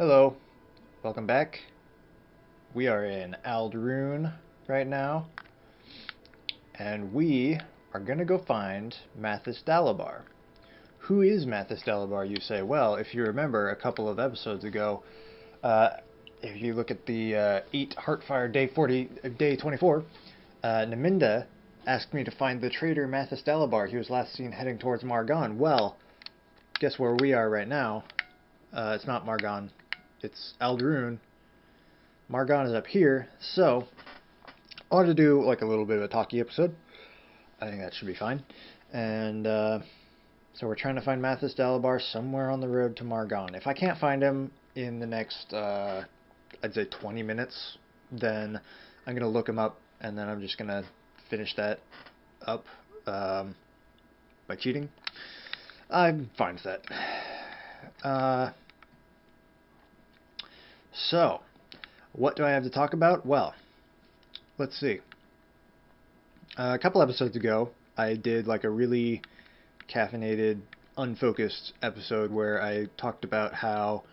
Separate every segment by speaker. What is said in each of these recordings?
Speaker 1: Hello, welcome back. We are in Aldrune right now, and we are gonna go find Mathis Dalabar. Who is Mathis Dalabar, you say? Well, if you remember a couple of episodes ago, uh, if you look at the 8 Heartfire Day 24, Naminda asked me to find the traitor Mathis Dalabar. He was last seen heading towards Margon. Well, guess where we are right now? It's not Margon. It's Aldrune. Margon is up here, so I want to do like a little bit of a talkie episode. I think that should be fine. And so we're trying to find Mathis Dalabar somewhere on the road to Margon. If I can't find him in the next, I'd say 20 minutes, then I'm going to look him up, and then I'm just going to finish that up by cheating. I'm fine with that. So, what do I have to talk about? Well, let's see. A couple episodes ago, I did like a really caffeinated, unfocused episode where I talked about how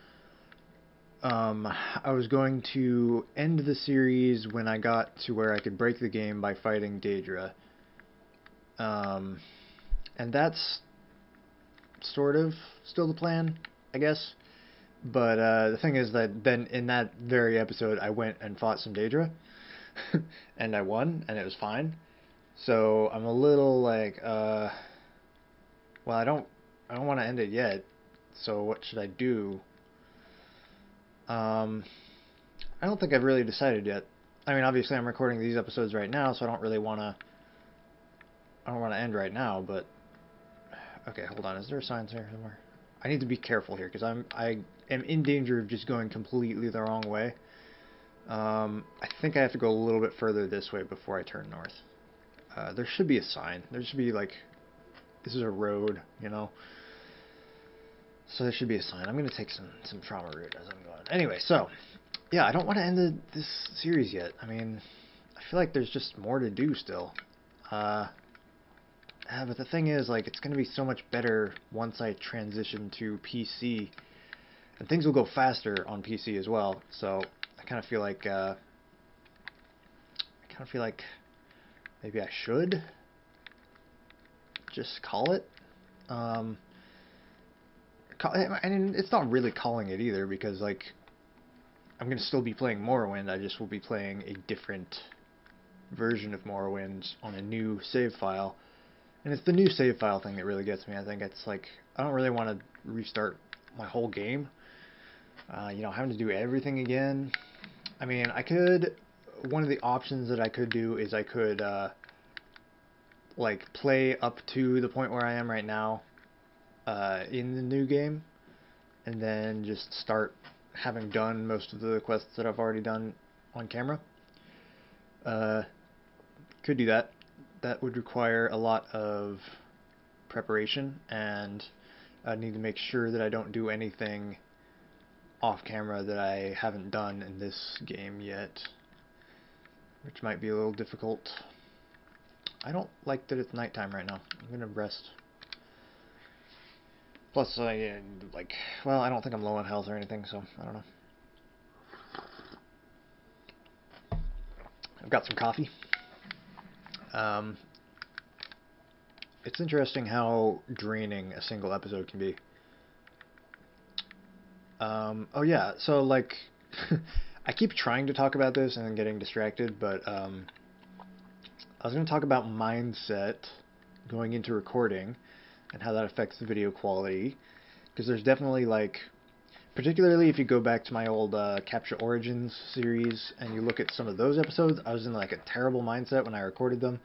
Speaker 1: I was going to end the series when I got to where I could break the game by fighting Daedra. And that's sort of still the plan, I guess. But the thing is that then in that very episode, I went and fought some Daedra, and I won, and it was fine. So I'm a little like, well, I don't want to end it yet. So what should I do? I don't think I've really decided yet. I mean, obviously I'm recording these episodes right now, so I don't really want to. I don't want to end right now, but okay, hold on. Is there a sign here somewhere? I need to be careful here because I am in danger of just going completely the wrong way. I think I have to go a little bit further this way before I turn north. There should be a sign. There should be like, this is a road, you know. So there should be a sign. I'm gonna take some trauma route as I'm going. Anyway, so yeah, I don't want to end this series yet. I mean, I feel like there's just more to do still. But the thing is, like, it's going to be so much better once I transition to PC. And things will go faster on PC as well. So I kind of feel like maybe I should just call it. And it's not really calling it either because, like, I'm going to still be playing Morrowind. I just will be playing a different version of Morrowind on a new save file. And it's the new save file thing that really gets me. I think it's like, I don't really want to restart my whole game. Having to do everything again. I mean, one of the options that I could do is I could, like, play up to the point where I am right now, in the new game. And then just start having done most of the quests that I've already done on camera. Could do that. That would require a lot of preparation, and I need to make sure that I don't do anything off camera that I haven't done in this game yet, which might be a little difficult. I don't like that it's nighttime right now. I'm gonna rest. Plus, I don't think I'm low on health or anything, so I don't know. I've got some coffee. It's interesting how draining a single episode can be. Oh yeah, so like, I keep trying to talk about this and then getting distracted, but I was going to talk about mindset going into recording and how that affects the video quality, because there's definitely like, particularly if you go back to my old Capture Origins series and you look at some of those episodes, I was in like a terrible mindset when I recorded them,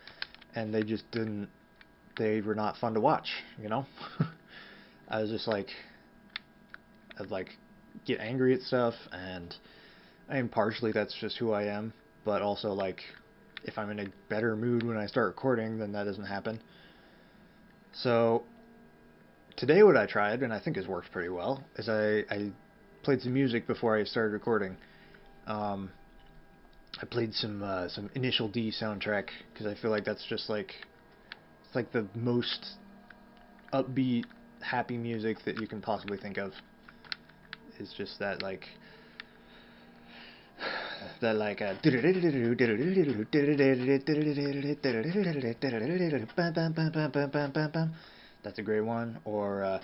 Speaker 1: and they were not fun to watch, you know? I was just like, I'd like get angry at stuff, and I mean, partially that's just who I am, but also like, if I'm in a better mood when I start recording, then that doesn't happen. So today what I tried, and I think has worked pretty well, is I played some music before I started recording. I played some Initial D soundtrack, because I feel like that's just like, it's like the most upbeat, happy music that you can possibly think of. is just that like that's a great one. Or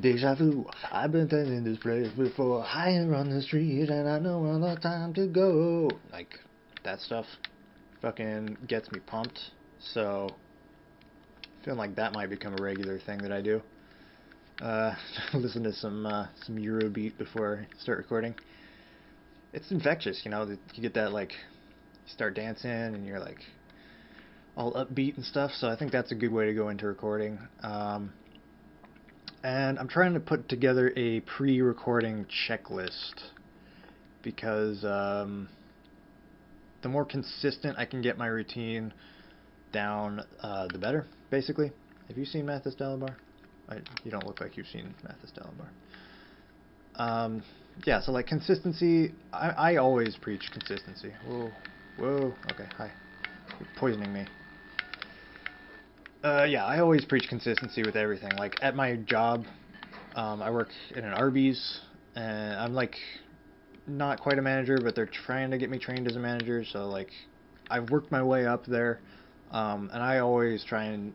Speaker 1: Deja Vu. I've been in this place before. Higher on the street, and I know all the time to go. Like that stuff, fucking gets me pumped. So, feeling like that might become a regular thing that I do. Listen to some Eurobeat before I start recording. It's infectious, you know. You get that like, you start dancing and you're like all upbeat and stuff. So I think that's a good way to go into recording. And I'm trying to put together a pre-recording checklist because the more consistent I can get my routine down, the better. Basically, have you seen Mathis Delabar? You don't look like you've seen Mathis Delabar. Yeah, so like consistency, I always preach consistency. Whoa, okay, hi. You're poisoning me. Yeah, I always preach consistency with everything. Like at my job, I work in an Arby's, and I'm like not quite a manager, but they're trying to get me trained as a manager. So like, I've worked my way up there, and I always try and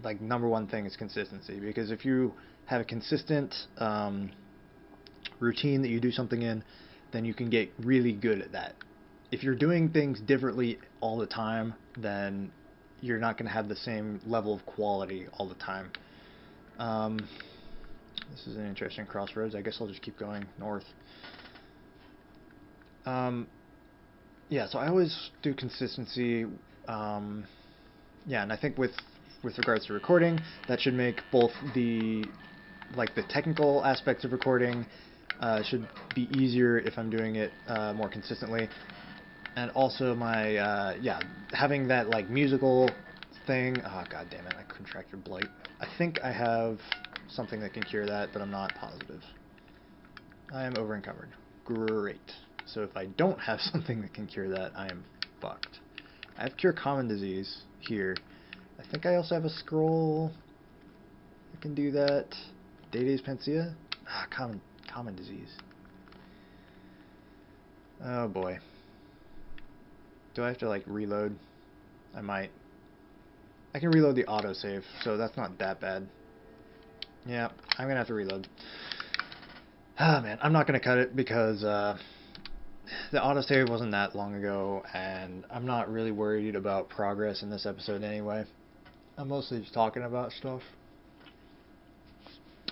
Speaker 1: like number one thing is consistency, because if you have a consistent routine that you do something in, then you can get really good at that. If you're doing things differently all the time, then you're not going to have the same level of quality all the time. This is an interesting crossroads. I guess I'll just keep going north. Yeah, so I always do consistency. Yeah, and I think with regards to recording, that should make both the technical aspects of recording should be easier if I'm doing it more consistently, and also my having that like musical thing. Oh god damn it! I contracted blight. I think I have something that can cure that, but I'm not positive. I am over encumbered. Great. So if I don't have something that can cure that, I am fucked. I have cure common disease here. I think I also have a scroll that can do that. Dede's Panacea? Ah, common disease. Oh boy. Do I have to like reload? I might. I can reload the autosave, so that's not that bad. Yeah, I'm gonna have to reload. Ah man, I'm not gonna cut it because the autosave wasn't that long ago, and I'm not really worried about progress in this episode anyway. I'm mostly just talking about stuff.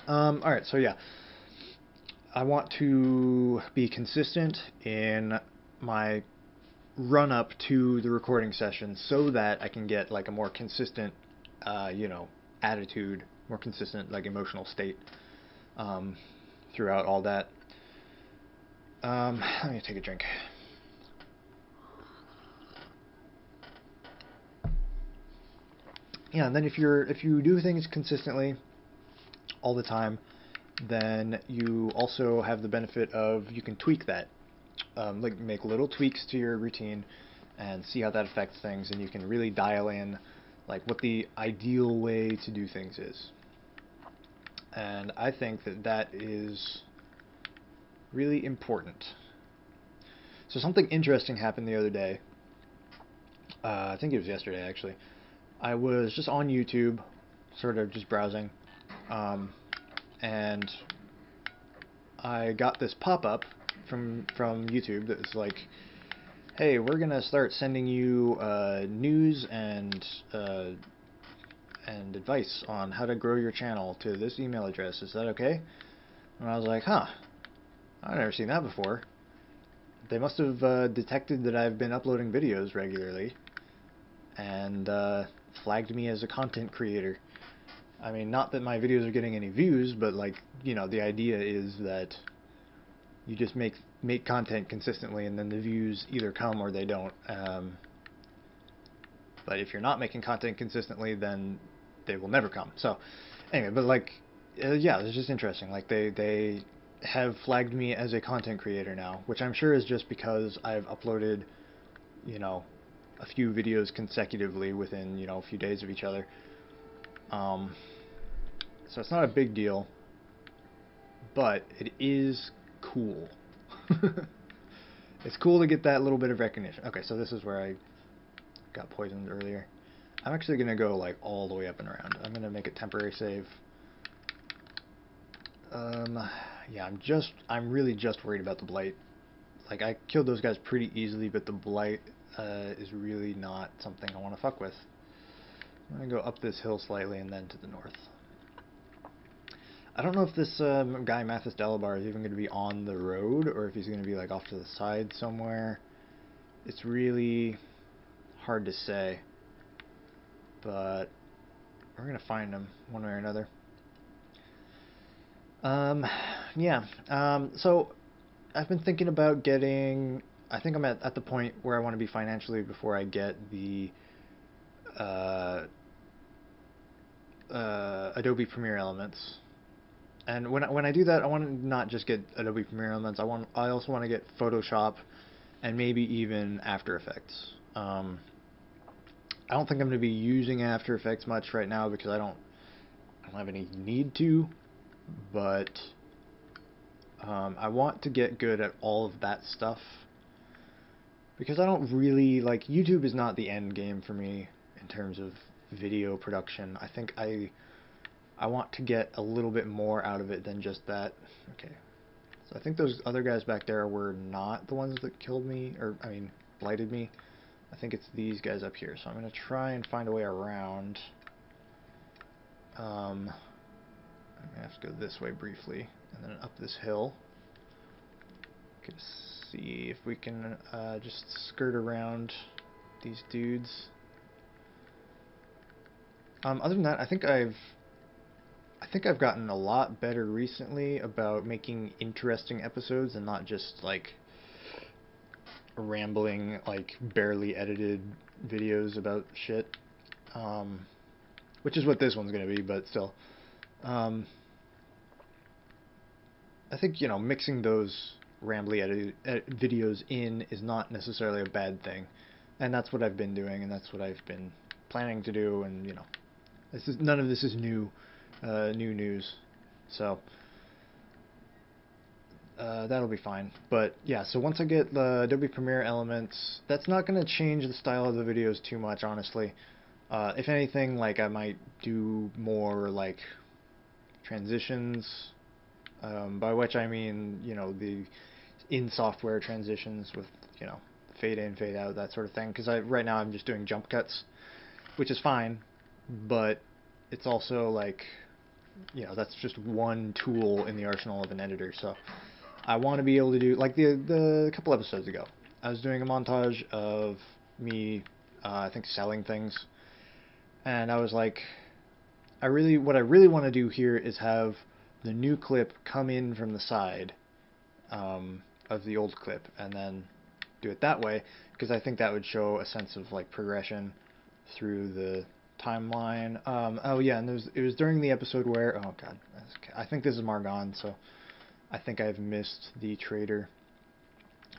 Speaker 1: Alright, so yeah. I want to be consistent in my run up to the recording session so that I can get like a more consistent, attitude, more consistent like emotional state throughout all that. Let me take a drink. Yeah, and then if you do things consistently all the time, then you also have the benefit of you can tweak that, like make little tweaks to your routine and see how that affects things, and you can really dial in like what the ideal way to do things is. And I think that is really important. So something interesting happened the other day. I think it was yesterday actually. I was just on YouTube, sort of just browsing, and I got this pop-up from YouTube that was like, hey, we're gonna start sending you news and advice on how to grow your channel to this email address. Is that okay? And I was like, huh, I've never seen that before. They must have detected that I've been uploading videos regularly and flagged me as a content creator. I mean, not that my videos are getting any views, but like, the idea is that you just make content consistently, and then the views either come or they don't. But if you're not making content consistently, then they will never come. So, anyway, but like, yeah, it's just interesting. Like they have flagged me as a content creator now, which I'm sure is just because I've uploaded, a few videos consecutively within, a few days of each other. So it's not a big deal, but it is cool. It's cool to get that little bit of recognition. Okay, so this is where I got poisoned earlier. I'm actually going to go like all the way up and around. I'm going to make a temporary save. Yeah, I'm really just worried about the blight. Like, I killed those guys pretty easily, but the blight is really not something I want to fuck with. I'm going to go up this hill slightly and then to the north. I don't know if this guy, Mathis Dalabar, is even going to be on the road, or if he's going to be like off to the side somewhere. It's really hard to say, but we're going to find him one way or another. Yeah, so I've been thinking about getting, I think I'm at the point where I want to be financially before I get the Adobe Premiere Elements. And when I do that, I want to not just get Adobe Premiere Elements. I also want to get Photoshop and maybe even After Effects. I don't think I'm going to be using After Effects much right now because I don't have any need to, but I want to get good at all of that stuff because I don't really like, YouTube is not the end game for me in terms of video production. I think I want to get a little bit more out of it than just that. Okay, so I think those other guys back there were not the ones that killed me, or I mean blighted me. I think it's these guys up here, so I'm going to try and find a way around. I'm going to have to go this way briefly, and then up this hill. Okay, see if we can just skirt around these dudes. Other than that, I think I've gotten a lot better recently about making interesting episodes and not just like rambling, like barely edited videos about shit. Which is what this one's gonna be, but still. I think, you know, mixing those rambly edited videos in is not necessarily a bad thing, and that's what I've been doing, and that's what I've been planning to do, and you know, none of this is new news, so that'll be fine. But yeah, so once I get the Adobe Premiere Elements, that's not going to change the style of the videos too much, honestly. If anything, like I might do more like transitions, by which I mean, you know, the in-software transitions with, you know, fade in, fade out, that sort of thing. Because right now I'm just doing jump cuts, which is fine, but it's also like, you know, that's just one tool in the arsenal of an editor. So I want to be able to do, like the couple episodes ago, I was doing a montage of me, I think, selling things, and I was like, what I really want to do here is have the new clip come in from the side of the old clip, and then do it that way, because I think that would show a sense of like progression through the timeline. Oh yeah, and it was during the episode where, oh god, I think this is Margon, so I think I've missed the trader,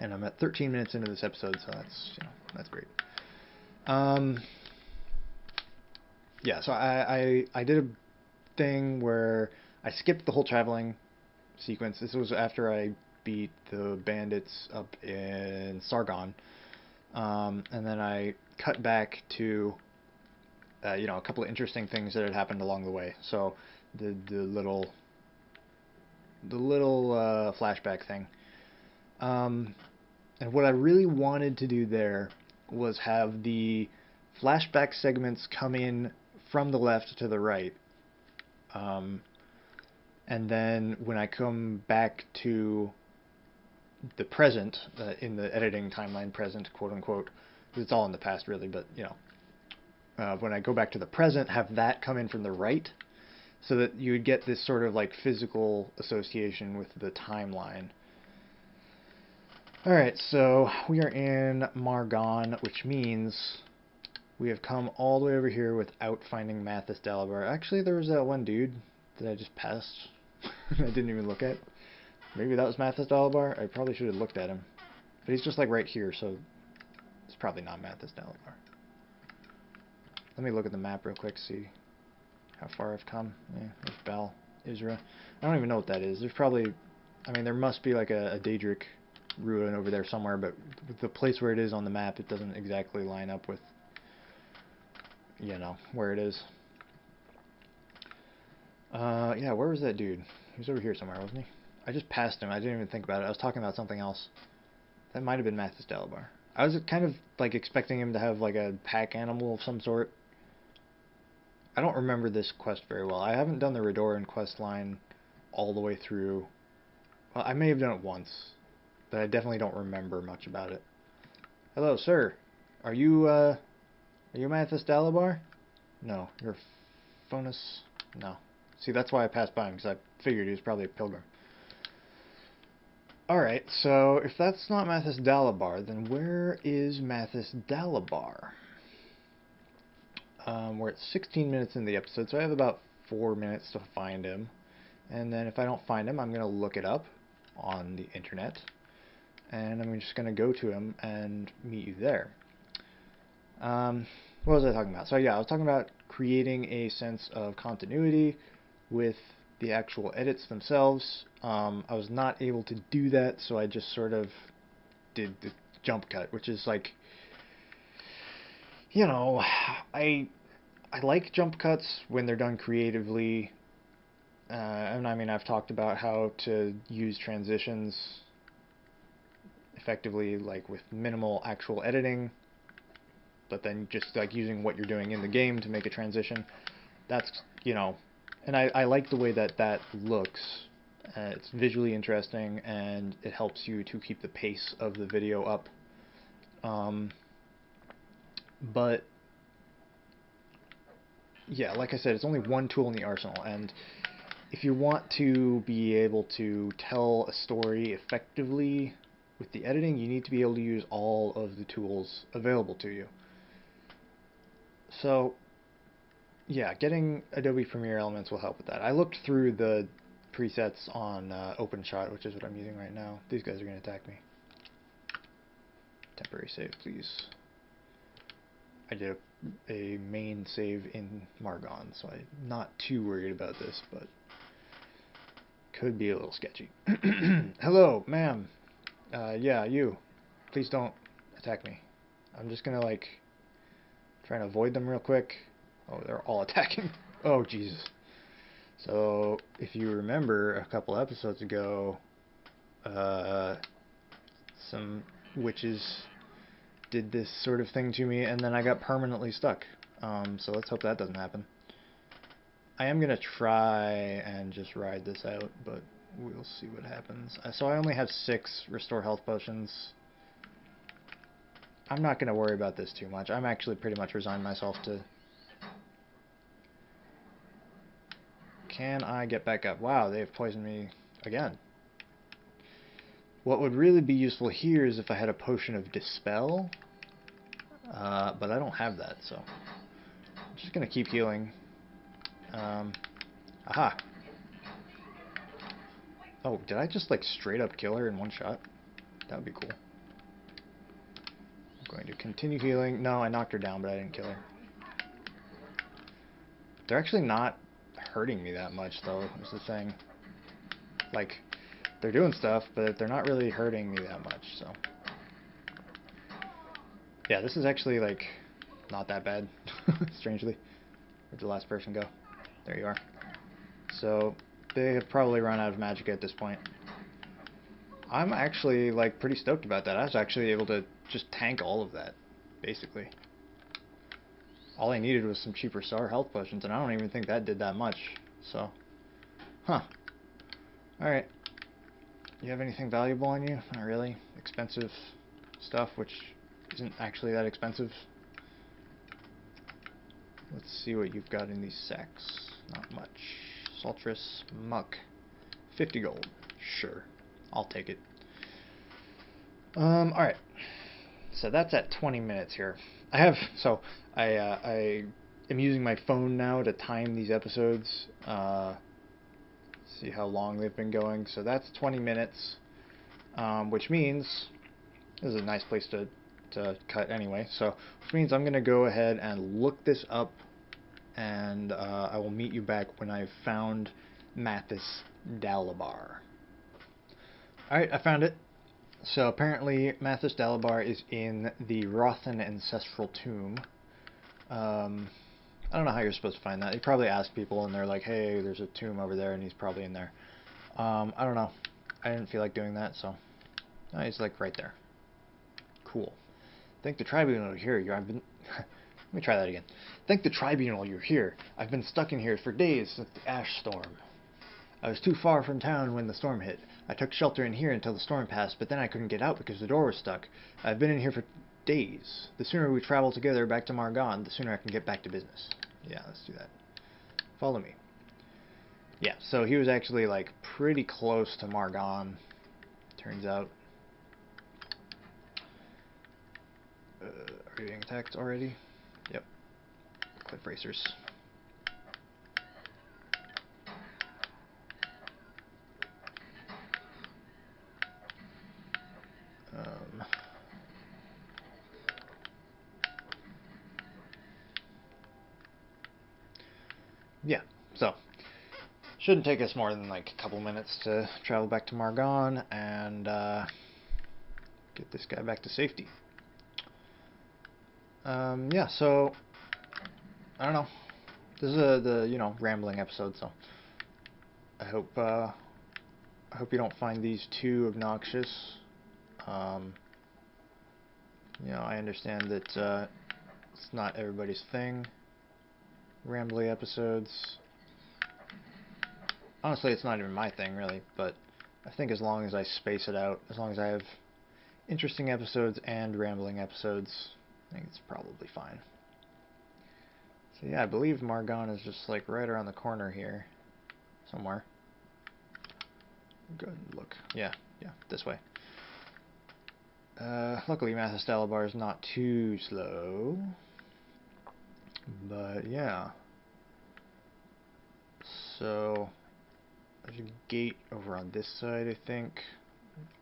Speaker 1: and I'm at 13 minutes into this episode, so that's, you know, that's great. Yeah, so I did a thing where I skipped the whole traveling sequence. This was after I beat the bandits up in Sargon, and then I cut back to you know, a couple of interesting things that had happened along the way. So the little flashback thing. And what I really wanted to do there was have the flashback segments come in from the left to the right. And then when I come back to the present, in the editing timeline present, quote unquote, because it's all in the past really, but you know, when I go back to the present, have that come in from the right, so that you would get this sort of like physical association with the timeline. Alright, so we are in Margon, which means we have come all the way over here without finding Mathis Dalabar. Actually, there was that one dude that I just passed. I didn't even look at. Maybe that was Mathis Dalabar? I probably should have looked at him. But he's just like right here, so it's probably not Mathis Dalabar. Let me look at the map real quick, see how far I've come. Yeah, there's Bel, Isra. I don't even know what that is. There's probably I mean, there must be like a Daedric ruin over there somewhere, but the place where it is on the map, it doesn't exactly line up with, you know, where it is. Yeah, where was that dude? He was over here somewhere, wasn't he? I just passed him. I didn't even think about it. I was talking about something else. That might have been Mathis Dalabar. I was kind of like expecting him to have like a pack animal of some sort. I don't remember this quest very well. I haven't done the Redoran quest line all the way through. Well, I may have done it once, but I definitely don't remember much about it. Hello, sir. Are you Mathis Dalabar? No. You're Phonus? No. See, that's why I passed by him, because I figured he was probably a pilgrim. Alright, so if that's not Mathis Dalabar, then where is Mathis Dalabar? We're at 16 minutes in the episode, so I have about 4 minutes to find him. And then if I don't find him, I'm going to look it up on the internet. And I'm just going to go to him and meet you there. What was I talking about? So yeah, I was talking about creating a sense of continuity with the actual edits themselves. I was not able to do that, so I just sort of did the jump cut, which is like, you know, I like jump cuts when they're done creatively. And I mean, I've talked about how to use transitions effectively, like with minimal actual editing, but then just like using what you're doing in the game to make a transition. That's, you know, and I like the way that that looks. It's visually interesting, and it helps you to keep the pace of the video up. But yeah, like I said, it's only one tool in the arsenal, and if you want to be able to tell a story effectively with the editing, you need to be able to use all of the tools available to you. So yeah, getting Adobe Premiere Elements will help with that. I looked through the presets on OpenShot, which is what I'm using right now. These guys are going to attack me. Temporary save, please. I did a main save in Margon, so I'm not too worried about this, but could be a little sketchy. Hello, ma'am. Yeah, you. Please don't attack me. I'm just gonna, like, try and avoid them real quick. Oh, they're all attacking. Oh, Jesus. So, if you remember a couple episodes ago, some witches did this sort of thing to me, and then I got permanently stuck. So let's hope that doesn't happen. I am going to try and just ride this out, but we'll see what happens. So I only have 6 restore health potions. I'm not going to worry about this too much. I'm actually pretty much resigned myself to... Can I get back up? Wow, they have poisoned me again. What would really be useful here is if I had a potion of Dispel, but I don't have that, so I'm just going to keep healing. Aha! Oh, did I just like straight up kill her in one shot? That would be cool. I'm going to continue healing. No, I knocked her down, but I didn't kill her. They're actually not hurting me that much, though, is the thing. Like, they're doing stuff, but they're not really hurting me that much, so... Yeah, this is actually, like, not that bad, strangely. Where'd the last person go? There you are. So, they have probably run out of magic at this point. I'm actually, like, pretty stoked about that. I was actually able to just tank all of that, basically. All I needed was some cheaper star health potions, and I don't even think that did that much, so... Huh. Alright. You have anything valuable on you? Not really. Expensive stuff, which isn't actually that expensive. Let's see what you've got in these sacks. Not much. Saltress muck. 50 gold. Sure. I'll take it. Alright. So that's at 20 minutes here. I am using my phone now to time these episodes. See how long they've been going. So that's 20 minutes, which means this is a nice place to cut anyway. So which means I'm going to go ahead and look this up, and I will meet you back when I've found Mathis Dalabar. Alright, I found it. So apparently Mathis Dalabar is in the Rothan Ancestral Tomb. I don't know how you're supposed to find that. You probably ask people and they're like, hey, there's a tomb over there and he's probably in there. I don't know. I didn't feel like doing that, so... Oh, he's like right there. Cool. Thank the tribunal you're here. I've been... Let me try that again. Thank the tribunal you're here. I've been stuck in here for days since the ash storm. I was too far from town when the storm hit. I took shelter in here until the storm passed, but then I couldn't get out because the door was stuck. I've been in here for days. The sooner we travel together back to Margon, the sooner I can get back to business. Yeah, let's do that. Follow me. Yeah, so he was actually, like, pretty close to Margon, turns out. Are you being attacked already? Yep. Cliff racers. Yeah, so shouldn't take us more than like a couple minutes to travel back to Margon and get this guy back to safety. Yeah, so I don't know. This is the rambling episode, so I hope you don't find these too obnoxious. I understand that it's not everybody's thing. Rambly episodes. Honestly, it's not even my thing, really, but I think as long as I space it out, as long as I have interesting episodes and rambling episodes, I think it's probably fine. So yeah, I believe Margon is just like right around the corner here, somewhere. Go and look. Yeah, this way. Luckily Mathis Dalabar is not too slow, but yeah. So there's a gate over on this side, I think.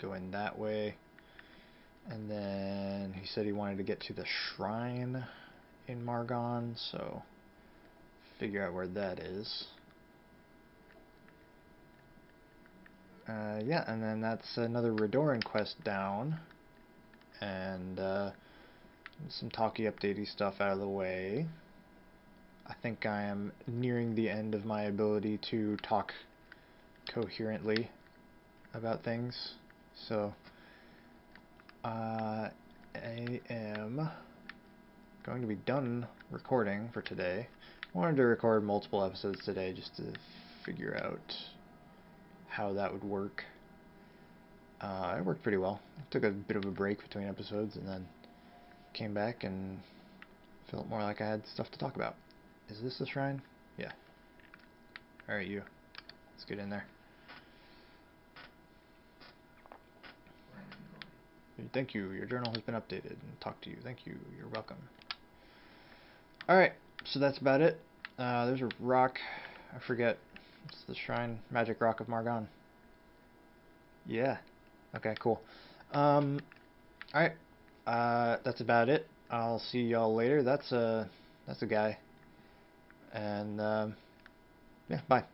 Speaker 1: Go in that way. And then he said he wanted to get to the shrine in Margon, so figure out where that is. Yeah, and then that's another Redoran quest down. And some talky updatey stuff out of the way. I think I am nearing the end of my ability to talk coherently about things. So I am going to be done recording for today. I wanted to record multiple episodes today just to figure out how that would work. It worked pretty well. I took a bit of a break between episodes and then came back and felt more like I had stuff to talk about. Is this the shrine? Yeah. Alright, you. Let's get in there. Thank you. Your journal has been updated. And talk to you. Thank you. You're welcome. Alright, so that's about it. There's a rock. I forget. It's the shrine. Magic Rock of Margon. Yeah. Okay, cool. Alright. That's about it. I'll see y'all later. That's a guy. And, yeah, bye.